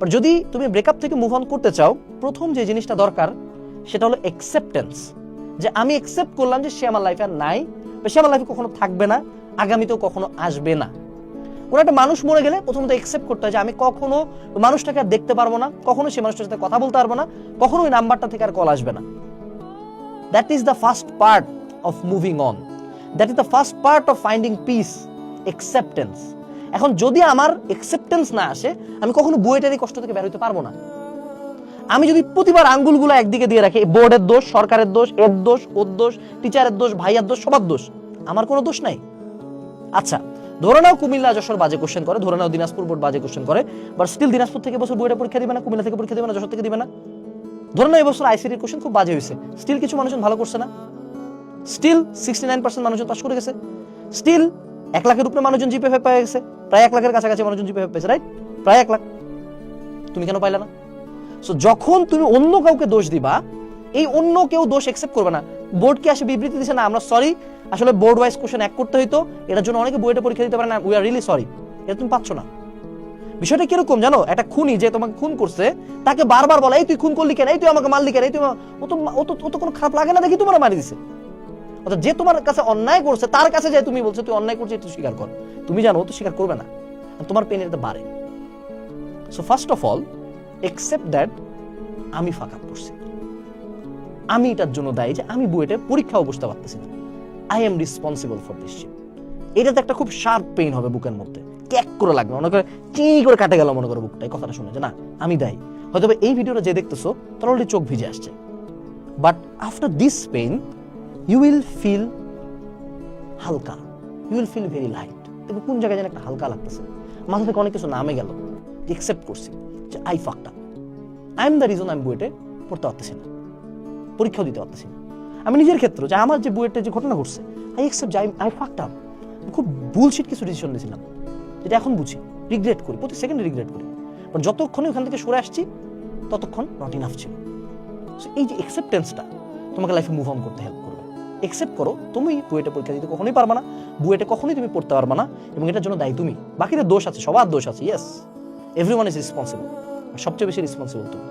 But যদি তুমি breakup থেকে মুভ অন করতে চাও, প্রথম যে জিনিসটা দরকার সেটা হলো অ্যাকসেপ্টেন্স, যে আমি অ্যাকসেপ্ট করলাম যে সে আমার লাইফে আর নাই, বা সে আমার লাইফে কখনো থাকবে না, আগামীতেও কখনো আসবে না। কোনো একটা মানুষ মরে গেলে প্রথমত অ্যাকসেপ্ট করতে হয় যে আমি কখনো মানুষটাকে আর দেখতে পারবো না, কখনো সে মানুষটার সাথে কথা বলতে পারবো না, কখনো ওই নাম্বারটা থেকে আর কল আসবে না। That is the first part of moving on, that is the first part of finding piece, acceptance. এখন যদি আমার অ্যাকসেপ্টেন্স না আসে, আমি কখনো বুয়েটের এই কষ্ট থেকে বের হইতে পারবো না। আমি যদি প্রতিবার আঙ্গুলগুলো একদিকে দিয়ে রাখি, বোর্ডের দোষ, সরকারের দোষ, এর দোষ, ওর দোষ, টিচারের দোষ, ভাইয়ার দোষ, সবার দোষ, আমার কোনো দোষ নাই। আচ্ছা, ধরে নাও কুমিল্লা যশোর বাজে কোশ্চেন করে, ধরে নাও দিনাজপুর বোর্ড বাজে কোশ্চেন করে, বাট স্টিল দিনাজপুর থেকে বছর বুয়েটে পরীক্ষা দিবে না, কুমিল্লা থেকে পরীক্ষা দিবে না, যশোর থেকে দিবে না। ধরে নাও এবছর আইসিটির কোশ্চেন খুব বাজে হয়েছে, স্টিল কিছু মানুষজন ভালো করছে না, স্টিল 69% মানুষজন পাস করে গেছে, স্টিল 1 লাখের উপরে মানুষজন জিপিএ পেয়ে গেছে, প্রায় 1 লাখের কাছাকাছি মানুষজন জিপিএ পেয়েছে, রাইট? প্রায় 1 লাখ। তুমি কেন পাইলা না? সো যখন তুমি অন্য কাউকে দোষ দিবা, এই অন্য কেউ দোষ অ্যাকসেপ্ট করবে না। বোর্ডকে আসে বিবৃতি দিছে না, আমরা সরি, আসলে বোর্ড ওয়াইজ কোশ্চেন এক করতে হইতো, এটার জন্য অনেকে বুয়েটে পরীক্ষা দিতে পারে না, উই আর রিয়েলি সরি, এটা তুমি পাচ্ছ না। বিষয়টা কিরকম জানো? একটা খুনি যে তোমাকে খুন করছে, তাকে বারবার বলে এই তুই খুন করলি কেন, এই তুই আমাকে মারলি কেন, এই তুই ও তো কোনো খারাপ লাগে না দেখি তোমার মারি দিছে। অর্থাৎ যে তোমার কাছে অন্যায় করছে তার কাছে যে তুমি বলছো তুই অন্যায় করছিস, তুই স্বীকার কর, তুমি জানো ও তো স্বীকার করবে না, তোমার পেন এটা বাড়ে। So first of all accept that আমি ফাক আপ করছি, আমি এটার জন্য দায়ী যে আমি বুয়েটে পরীক্ষাও বসতে পারতেছি না, I am responsible for this sheet. এটাতে একটা খুব শার্প পেইন হবে বুকের মধ্যে, ক্যাক করে লাগবে, মনে করে চি করে কাটে গেল মনে করো বুকটা, এই কথাটা শুনে যে না আমি দায়ী। হয়তো এই ভিডিওটা যে দেখতেছো তার অলরেডি চোখ ভিজে আসছে, but after this pain you will feel হালকা, you will feel very light. দেখো কোন জায়গায় যেন একটা হালকা লাগতেছে, মাথা থেকে অনেক কিছু নামে গেল, অ্যাকসেপ্ট করছি যে I fucked up, I am the reason আমি বুয়েটে পড়তে পারতেছি না, পরীক্ষাও দিতে পারতেছি না। আমি নিজের ক্ষেত্রে যে আমার যে বুয়েটে যে ঘটনা ঘটছে, আই অ্যাকসেপ্ট যে আই ফাকড আপ, খুব বুলশিট কিছু ডিসিশন নিয়েছিলাম যেটা এখন বুঝি, রিগ্রেট করি, প্রতি সেকেন্ডে রিগ্রেট করি, বাট যতক্ষণে ওখান থেকে সরে আসছি ততক্ষণ নট ইনাফ ছিল। এই যে অ্যাকসেপ্টেন্সটা তোমাকে লাইফে মুভ অন করতে হেল্প করবে। অ্যাকসেপ্ট করো তুমি বুয়েটে পরীক্ষা দিতে কখনোই পারবা না, বুয়েটে কখনোই তুমি পড়তে পারবা না, এবং এটার জন্য দায়ী তুমি। বাকিদের দোষ আছে, সবার দোষ আছে, ইয়েস, এভরিওয়ান ইজ রেসপন্সিবল, সবচেয়ে বেশি রেসপন্সিবল তুমি।